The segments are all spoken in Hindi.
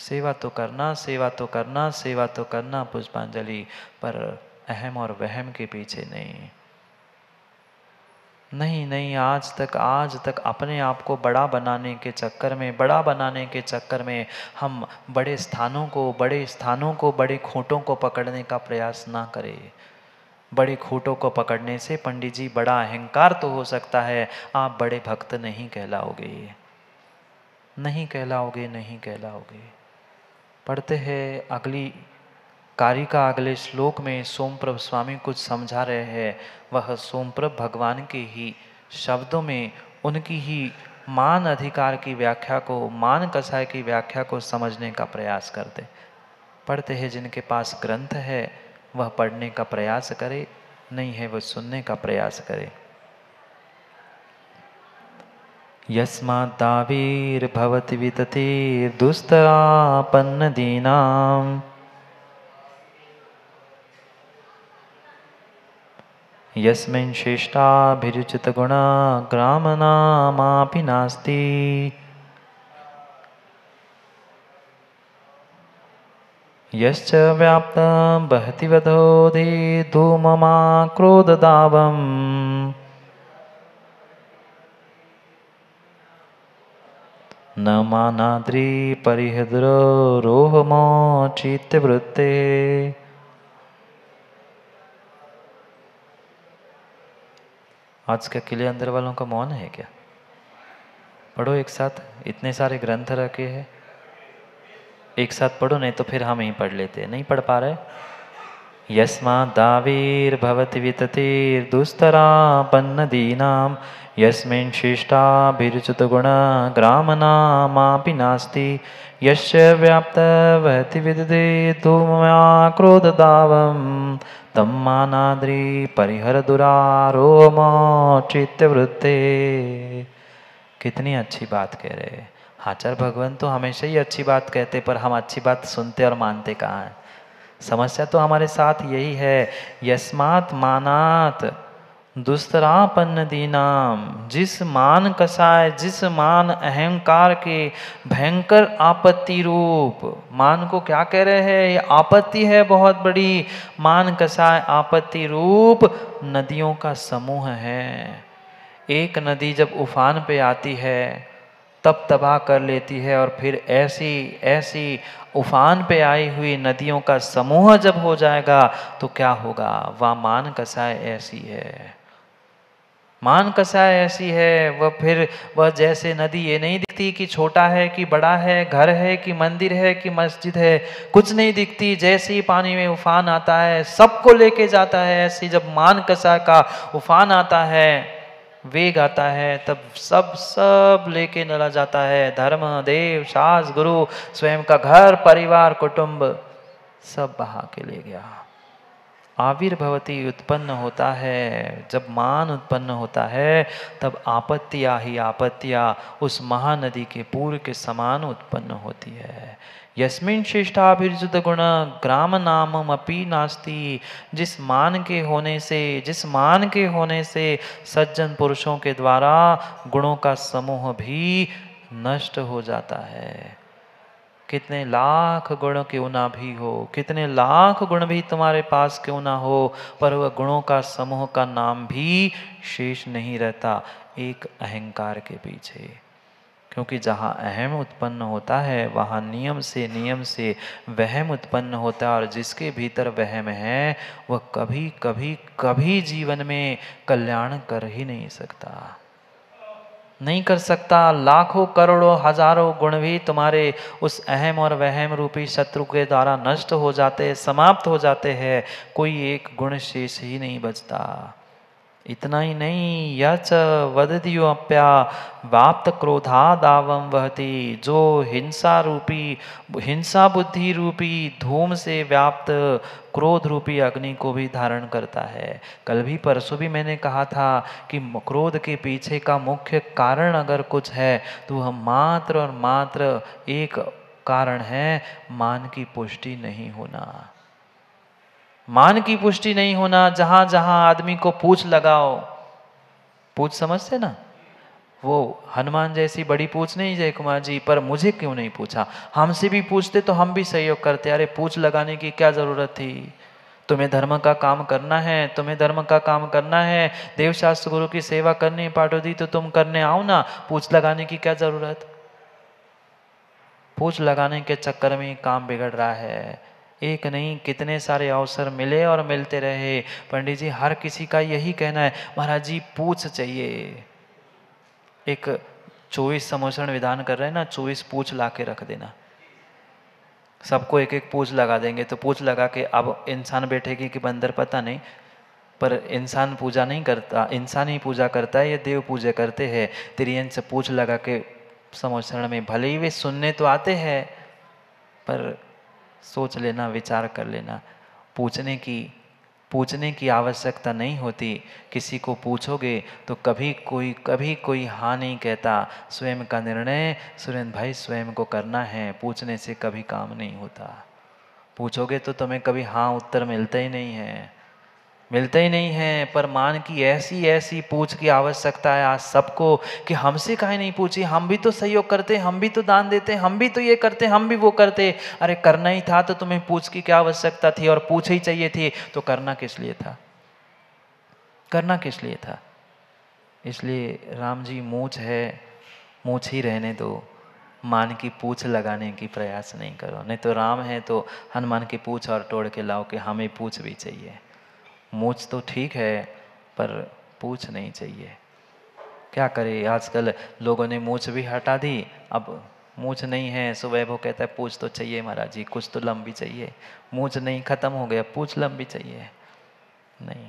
सेवा तो करना, सेवा तो करना, सेवा तो करना पुष्पांजलि, पर अहम और वहम के पीछे नहीं। नहीं नहीं, आज तक अपने आप को बड़ा बनाने के चक्कर में, बड़ा बनाने के चक्कर में हम बड़े स्थानों को, बड़े खूंटों को पकड़ने का प्रयास ना करें। बड़े खूंटों को पकड़ने से पंडित जी बड़ा अहंकार तो हो सकता है, आप बड़े भक्त नहीं कहलाओगे, नहीं कहलाओगे, नहीं कहलाओगे। पढ़ते हैं अगली कारिका, अगले श्लोक में सोमप्रभ स्वामी कुछ समझा रहे हैं। वह सोमप्रभ भगवान के ही शब्दों में उनकी ही मान अधिकार की व्याख्या को, मान कसाय की व्याख्या को समझने का प्रयास करते। पढ़ते हैं, जिनके पास ग्रंथ है वह पढ़ने का प्रयास करे, नहीं है वह सुनने का प्रयास करे। यस्माद्दावीर्भवति विततिर्दुस्तरापन्नदीनाम् यस्मिन् श्रेष्ठाभिरुचितगुणा ग्रामनामापि नास्ति। यश्च व्याप्तं बहति वधोधि धूममाक्रोददावम् न मानाद्रि परिहद्रो रोहमो चित्तवृत्ते। आज का किले अंदर वालों का मौन है क्या? पढ़ो एक साथ, इतने सारे ग्रंथ रखे हैं, एक साथ पढ़ो, नहीं तो फिर हम ही पढ़ लेते हैं। नहीं पढ़ पा रहे? यस्माद्दावीर्भवति विततिर्दुस्तरापन्नदीनां यस्मिन् शिष्टाभिरुचितगुणा ग्रामनामापि नास्ति। यश्च व्याप्तवहति विदधे धूम्याक्रोददावं तं मानाद्रि परिहरदुरारोमो चित्तवृत्ते। कितनी अच्छी बात कह रहे हैं। आचार्य भगवान तो हमेशा ही अच्छी बात कहते, पर हम अच्छी बात सुनते और मानते कहाँ हैं? समस्या तो हमारे साथ यही है। यस्मात् मानात दुस्तरापन्न दीनाम, जिस मान कसाय, जिस मान अहंकार के भयंकर आपत्ति रूप, मान को क्या कह रहे हैं? ये आपत्ति है बहुत बड़ी। मान कसाय आपत्ति रूप नदियों का समूह है। एक नदी जब उफान पे आती है तब तबाह कर लेती है, और फिर ऐसी ऐसी उफान पे आई हुई नदियों का समूह जब हो जाएगा तो क्या होगा? वह मान कसाय ऐसी है, मान कसाय ऐसी है। वह फिर वह जैसे नदी ये नहीं दिखती कि छोटा है कि बड़ा है, घर है कि मंदिर है कि मस्जिद है, कुछ नहीं दिखती। जैसे ही पानी में उफान आता है सबको लेके जाता है। ऐसे जब मान कसाय का उफान आता है, वेग आता है, तब सब लेके नला जाता है। धर्म, देव, शास्त्र, गुरु, स्वयं का घर, परिवार, कुटुंब सब बहा के ले गया। आविर्भवती उत्पन्न होता है, जब मान उत्पन्न होता है तब आपत्तियाँ ही आपत्तियाँ उस महानदी के पूर के समान उत्पन्न होती है। यस्मिन् शिष्टाभिर्जुत गुण ग्राम नामम अपि नास्ति, जिस मान के होने से, जिस मान के होने से सज्जन पुरुषों के द्वारा गुणों का समूह भी नष्ट हो जाता है। कितने लाख गुण क्यों ना भी हो, कितने लाख गुण भी तुम्हारे पास क्यों ना हो, पर वह गुणों का समूह का नाम भी शेष नहीं रहता एक अहंकार के पीछे। क्योंकि जहाँ अहम उत्पन्न होता है वहाँ नियम से वहम उत्पन्न होता है, और जिसके भीतर वहम है वह कभी कभी कभी जीवन में कल्याण कर ही नहीं सकता, नहीं कर सकता। लाखों करोड़ों हजारों गुण भी तुम्हारे उस अहम और वहम रूपी शत्रु के द्वारा नष्ट हो जाते, समाप्त हो जाते हैं, कोई एक गुण शेष ही नहीं बचता। इतना ही नहीं, यच वदत्युप्या वाप्त क्रोधादावम वहति, जो हिंसा बुद्धि रूपी धूम से व्याप्त क्रोध रूपी अग्नि को भी धारण करता है। कल भी परसों भी मैंने कहा था कि क्रोध के पीछे का मुख्य कारण अगर कुछ है तो वह मात्र और मात्र एक कारण है, मान की पुष्टि नहीं होना। मान की पुष्टि नहीं होना। जहां जहां आदमी को पूछ लगाओ, पूछ समझते ना, वो हनुमान जैसी बड़ी पूछ नहीं जय कुमार जी, पर मुझे क्यों नहीं पूछा? हमसे भी पूछते तो हम भी सहयोग करते। अरे पूछ लगाने की क्या जरूरत थी? तुम्हें धर्म का काम करना है, तुम्हें धर्म का काम करना है, देवशास्त्र गुरु की सेवा करनी पाटो दी तो तुम करने आओ ना, पूछ लगाने की क्या जरूरत? पूछ लगाने के चक्कर में काम बिगड़ रहा है। एक नहीं कितने सारे अवसर मिले और मिलते रहे। पंडित जी हर किसी का यही कहना है, महाराज जी पूछ चाहिए। एक 24 समोषण विधान कर रहे हैं ना, 24 पूछ ला के रख देना। सबको एक एक पूछ लगा देंगे तो पूछ लगा के अब इंसान बैठेगी कि बंदर पता नहीं, पर इंसान पूजा नहीं करता, इंसान ही पूजा करता है, ये देव पूजा करते हैं। तिरियन से पूछ लगा के समोषण में भले ही वे सुनने तो आते हैं, पर सोच लेना, विचार कर लेना। पूछने की आवश्यकता नहीं होती। किसी को पूछोगे तो कभी कोई हाँ नहीं कहता। स्वयं का निर्णय सुरेंद्र भाई स्वयं को करना है, पूछने से कभी काम नहीं होता। पूछोगे तो तुम्हें कभी हाँ उत्तर मिलता ही नहीं है, मिलते ही नहीं है। पर मान की ऐसी ऐसी पूछ की आवश्यकता है आज सबको कि हमसे काहे नहीं पूछी, हम भी तो सहयोग करते, हम भी तो दान देते, हम भी तो ये करते, हम भी वो करते। अरे करना ही था तो तुम्हें पूछ की क्या आवश्यकता थी? और पूछ ही चाहिए थी तो करना किस लिए था? करना किस लिए था? इसलिए राम जी मूछ है, मूछ ही रहने दो, मान की पूछ लगाने की प्रयास नहीं करो। नहीं तो राम है तो हनुमान की पूछ और तोड़ के लाओ कि हमें पूछ भी चाहिए। मूछ तो ठीक है पर पूछ नहीं चाहिए। क्या करे, आजकल लोगों ने मूछ भी हटा दी, अब मूछ नहीं है। सुबह वो कहता है पूछ तो चाहिए महाराज जी, कुछ तो लंबी चाहिए। मूछ नहीं, खत्म हो गया, पूछ लंबी चाहिए। नहीं,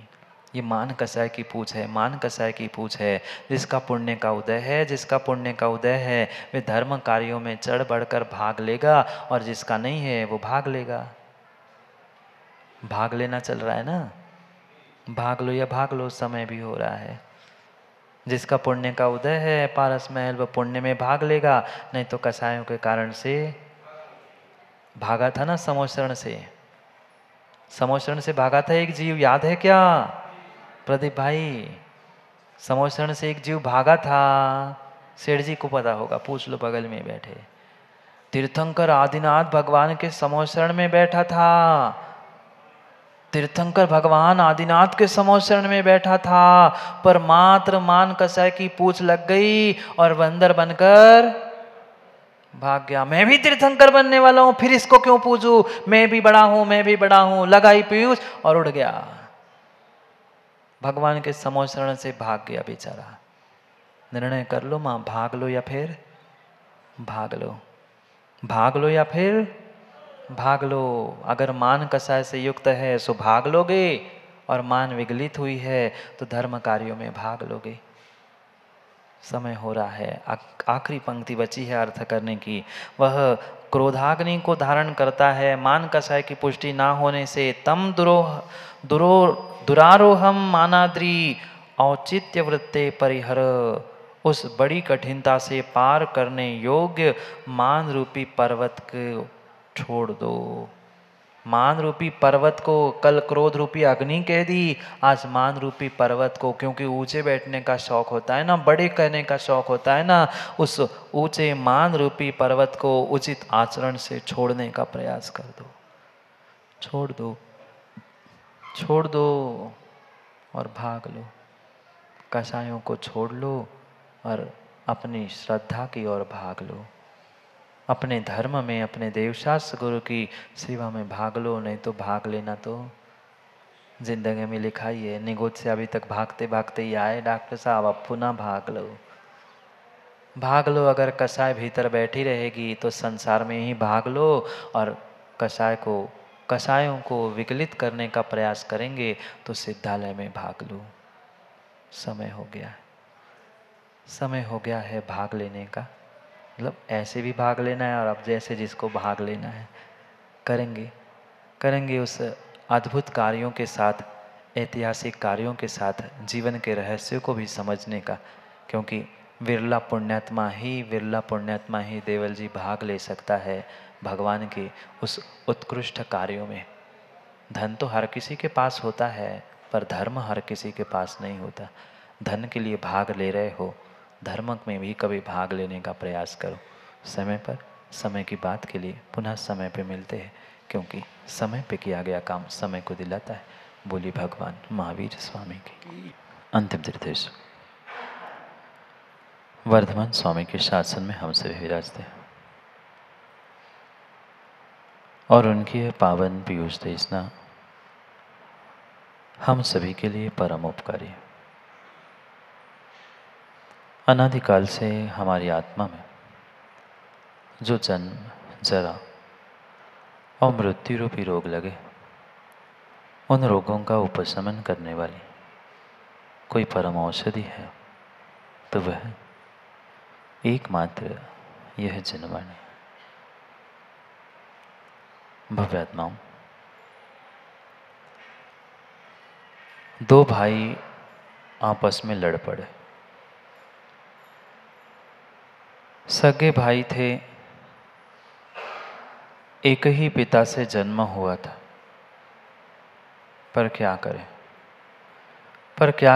ये मान कसाय की पूछ है, मान कसाय की पूछ है। जिसका पुण्य का उदय है, जिसका पुण्य का उदय है वे धर्म कार्यों में चढ़ बढ़कर भाग लेगा, और जिसका नहीं है वो भाग लेगा। भाग लेना चल रहा है ना, भाग लो या भाग लो, समय भी हो रहा है। जिसका पुण्य का उदय है पारस महल, वह पुण्य में भाग लेगा, नहीं तो कसायों के कारण से भागा था ना समोषण से। समोषण से भागा था एक जीव, याद है क्या प्रदीप भाई? समोषण से एक जीव भागा था, सेठ जी को पता होगा, पूछ लो बगल में बैठे। तीर्थंकर आदिनाथ भगवान के समोषण में बैठा था, तीर्थंकर भगवान आदिनाथ के समोषण में बैठा था, पर मात्र मान कसाय की पूछ लग गई और बंदर बनकर भाग गया। मैं भी तीर्थंकर बनने वाला हूं, फिर इसको क्यों पूछूं, मैं भी बड़ा हूं, मैं भी बड़ा हूं, लगाई पीयूष और उड़ गया। भगवान के समोषण से भाग गया बेचारा। निर्णय कर लो मां, भाग लो या फिर भाग लो, भाग लो या फिर भाग लो। अगर मान कसाय से युक्त है सो भाग लोगे, और मान विगलित हुई है तो धर्म कार्यों में भाग लोगे। समय हो रहा है, आखिरी पंक्ति बची है अर्थ करने की। वह क्रोधाग्नि को धारण करता है, मान कसाय की पुष्टि ना होने से तम दुरारोहम मानाद्री औचित्य वृत्ते परिहर। उस बड़ी कठिनता से पार करने योग्य मान रूपी पर्वत को छोड़ दो। मान रूपी पर्वत को, कल क्रोध रूपी अग्नि कह दी, आज मान रूपी पर्वत को, क्योंकि ऊंचे बैठने का शौक होता है ना, बड़े कहने का शौक होता है ना, उस ऊंचे मान रूपी पर्वत को उचित आचरण से छोड़ने का प्रयास कर दो। छोड़ दो, छोड़ दो और भाग लो। कसायों को छोड़ लो और अपनी श्रद्धा की ओर भाग लो। अपने धर्म में, अपने देवशास्त्र गुरु की सेवा में भाग लो। नहीं तो भाग लेना तो जिंदगी में लिखा ही है। निगोद से अभी तक भागते भागते ही आए डॉक्टर साहब, अब पुनः भाग लो, भाग लो। अगर कसाय भीतर बैठी रहेगी तो संसार में ही भाग लो, और कसायों को विकलित करने का प्रयास करेंगे तो सिद्धालय में भाग लो। समय हो गया है, समय हो गया है भाग लेने का। मतलब ऐसे भी भाग लेना है, और अब जैसे जिसको भाग लेना है करेंगे, करेंगे उस अद्भुत कार्यों के साथ, ऐतिहासिक कार्यों के साथ जीवन के रहस्यों को भी समझने का। क्योंकि विरला पुण्यात्मा ही देवल जी भाग ले सकता है भगवान के उस उत्कृष्ट कार्यों में। धन तो हर किसी के पास होता है, पर धर्म हर किसी के पास नहीं होता। धन के लिए भाग ले रहे हो धर्म में भी कभी भाग लेने का प्रयास करो। समय पर, समय की बात के लिए पुनः समय पे मिलते हैं, क्योंकि समय पे किया गया काम समय को दिलाता है। बोली भगवान महावीर स्वामी की। अंतिम निर्देश। वर्धमान स्वामी के शासन में हम सभी विराजते हैं और उनकी यह पावन पीयूष देशना हम सभी के लिए परम उपकारी है। अनादिकाल से हमारी आत्मा में जो जन्म, जरा और मृत्यु रूपी रोग लगे, उन रोगों का उपशमन करने वाली कोई परम औषधि है तो वह एकमात्र यह जनवाणी। भव्यात्माओं, दो भाई आपस में लड़ पड़े। सगे भाई थे, एक ही पिता से जन्म हुआ था, पर क्या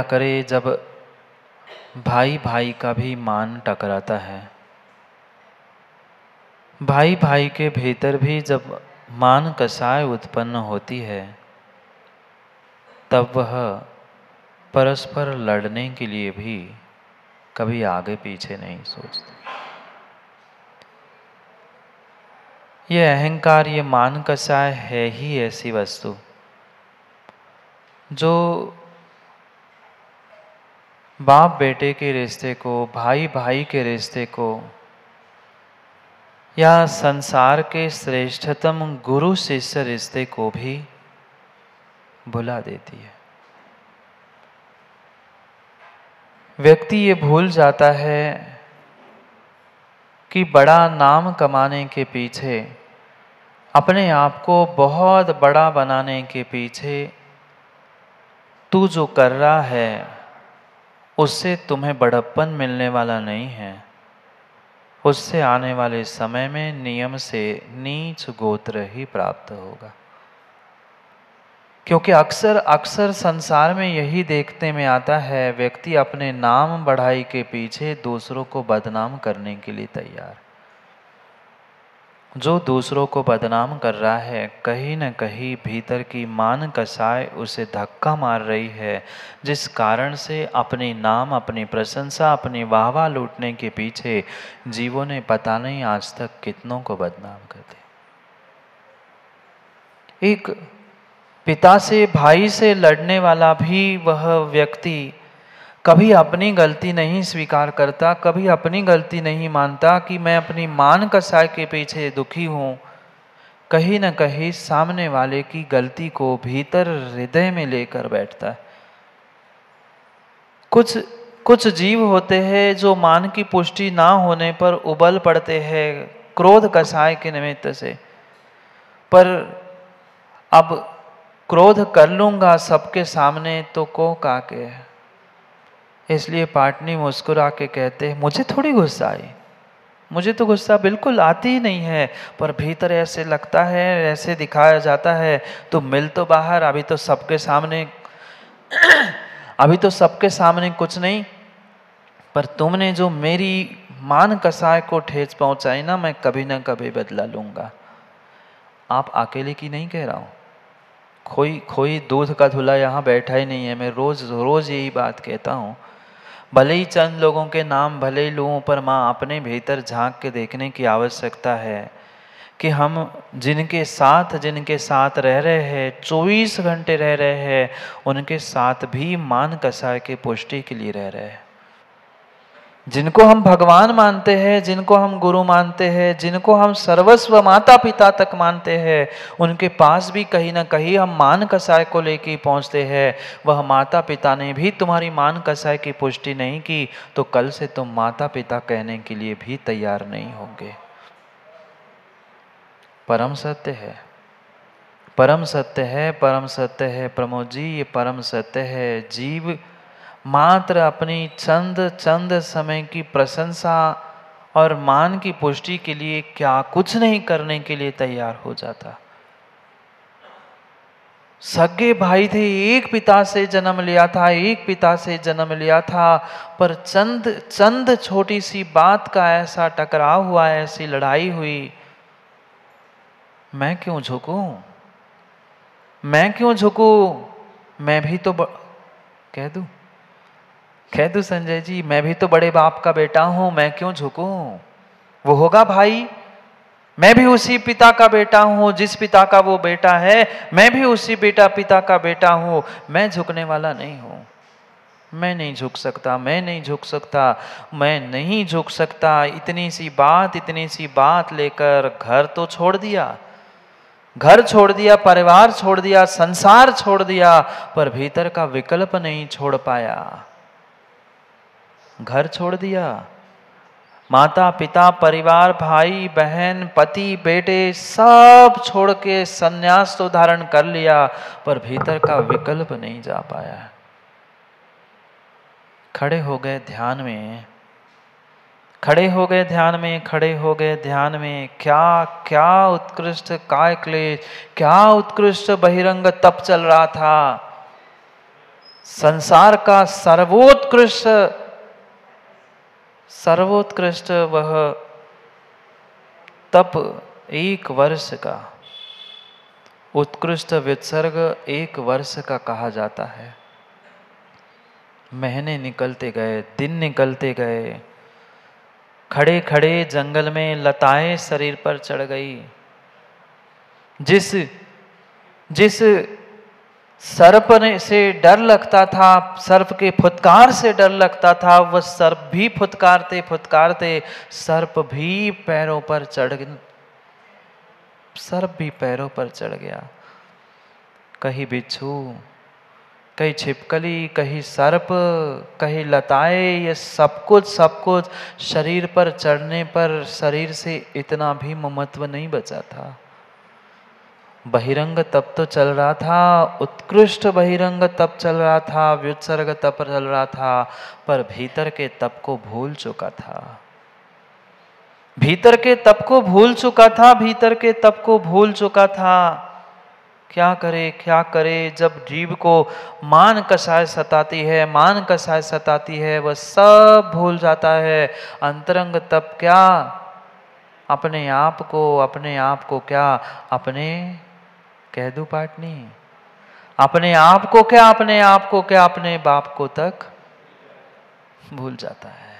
करे जब भाई भाई का भी मान टकराता है, भाई भाई के भीतर भी जब मान कसाय उत्पन्न होती है, तब वह परस्पर लड़ने के लिए भी कभी आगे पीछे नहीं सोचते। ये अहंकार, ये मान कसाय है ही ऐसी वस्तु जो बाप बेटे के रिश्ते को, भाई भाई के रिश्ते को, या संसार के श्रेष्ठतम गुरु शिष्य रिश्ते को भी भुला देती है। व्यक्ति ये भूल जाता है कि बड़ा नाम कमाने के पीछे, अपने आप को बहुत बड़ा बनाने के पीछे तू जो कर रहा है उससे तुम्हें बड़प्पन मिलने वाला नहीं है। उससे आने वाले समय में नियम से नीच गोत्र ही प्राप्त होगा। क्योंकि अक्सर संसार में यही देखने में आता है, व्यक्ति अपने नाम बढ़ाई के पीछे दूसरों को बदनाम करने के लिए तैयार। जो दूसरों को बदनाम कर रहा है, कहीं न कहीं भीतर की मान कसाय उसे धक्का मार रही है, जिस कारण से अपने नाम, अपनी प्रशंसा, अपनी वाहवाह लूटने के पीछे जीवों ने पता नहीं आज तक कितनों को बदनाम कर दिया। एक पिता से, भाई से लड़ने वाला भी वह व्यक्ति कभी अपनी गलती नहीं स्वीकार करता, कभी अपनी गलती नहीं मानता कि मैं अपनी मान कसाय के पीछे दुखी हूँ। कहीं न कहीं सामने वाले की गलती को भीतर हृदय में लेकर बैठता है। कुछ जीव होते हैं जो मान की पुष्टि ना होने पर उबल पड़ते हैं क्रोध कसाय के निमित्त से, पर अब क्रोध कर लूंगा सबके सामने तो को काके। इसलिए पाटनी मुस्कुरा के कहते हैं, मुझे थोड़ी गुस्सा आई, मुझे तो गुस्सा बिल्कुल आती ही नहीं है, पर भीतर ऐसे लगता है, ऐसे दिखाया जाता है। तो मिल तो बाहर, अभी तो सबके सामने कुछ नहीं, पर तुमने जो मेरी मान कसाय को ठेस पहुंचाई ना, मैं कभी ना कभी बदला लूंगा। आप अकेले की नहीं कह रहा हूं, कोई दूध का धुला यहाँ बैठा ही नहीं है। मैं रोज यही बात कहता हूँ। भले ही चंद लोगों के नाम भले ही लूँ, पर माँ अपने भीतर झांक के देखने की आवश्यकता है कि हम जिनके साथ रह रहे हैं, 24 घंटे रह रहे हैं, उनके साथ भी मान कसाय के पुष्टि के लिए रह रहे हैं। जिनको हम भगवान मानते हैं, जिनको हम गुरु मानते हैं, जिनको हम सर्वस्व माता पिता तक मानते हैं, उनके पास भी कहीं ना कहीं हम मान कसाय को लेके पहुंचते हैं। वह माता पिता ने भी तुम्हारी मान कसाय की पुष्टि नहीं की तो कल से तुम माता पिता कहने के लिए भी तैयार नहीं होंगे। परम सत्य है, परम सत्य है, परम सत्य है प्रमोद जी, ये परम सत्य है। जीव मात्र अपनी चंद समय की प्रशंसा और मान की पुष्टि के लिए क्या कुछ नहीं करने के लिए तैयार हो जाता। सगे भाई थे, एक पिता से जन्म लिया था, एक पिता से जन्म लिया था, पर चंद चंद छोटी सी बात का ऐसा टकराव हुआ, ऐसी लड़ाई हुई। मैं क्यों झुकूं? मैं क्यों झुकूं? मैं भी तो कह दूं, कह दूं संजय जी, मैं भी तो बड़े बाप का बेटा हूं, मैं क्यों झुकूं? वो होगा भाई, मैं भी उसी पिता का बेटा हूं, जिस पिता का वो बेटा है, मैं भी उसी पिता का बेटा हूं, मैं झुकने वाला नहीं हूं। मैं नहीं झुक सकता, मैं नहीं झुक सकता, मैं नहीं झुक सकता। इतनी सी बात लेकर घर तो छोड़ दिया, घर छोड़ दिया, परिवार छोड़ दिया, संसार छोड़ दिया, पर भीतर का विकल्प नहीं छोड़ पाया। घर छोड़ दिया, माता पिता परिवार भाई बहन पति बेटे सब छोड़ के संन्यास तो धारण कर लिया, पर भीतर का विकल्प नहीं जा पाया। खड़े हो गए ध्यान में, खड़े हो गए ध्यान में, खड़े हो गए ध्यान में। क्या क्या उत्कृष्ट काय क्लेश, क्या उत्कृष्ट बहिरंग तप चल रहा था। संसार का सर्वोत्कृष्ट वह तप 1 वर्ष का, उत्कृष्ट वित्सर्ग 1 वर्ष का कहा जाता है। महीने निकलते गए, दिन निकलते गए, खड़े खड़े जंगल में लताएं शरीर पर चढ़ गई। जिस सर्प से डर लगता था, सर्प के फुत्कार से डर लगता था, वह सर्प भी फुत्कारते फुत्कारते सर्प भी पैरों पर चढ़ गया। कहीं बिच्छू, कहीं छिपकली, कहीं सर्प, कहीं लताएं, ये सब कुछ शरीर पर चढ़ने पर शरीर से इतना भी ममत्व नहीं बचा था। बहिरंग तप तो चल रहा था, उत्कृष्ट बहिरंग तप चल रहा था, व्युत्सर्ग तप चल रहा था, पर भीतर के तप को भूल चुका था। भीतर के तप को भूल चुका था, भीतर के तप को भूल चुका था। क्या करे, क्या करे, जब जीव को मान कषाय सताती है, मान कषाय सताती है, वह सब भूल जाता है। अंतरंग तप क्या, अपने आप को क्या, अपने कह दूं पाटनी, अपने आप को क्या, अपने बाप को तक भूल जाता है।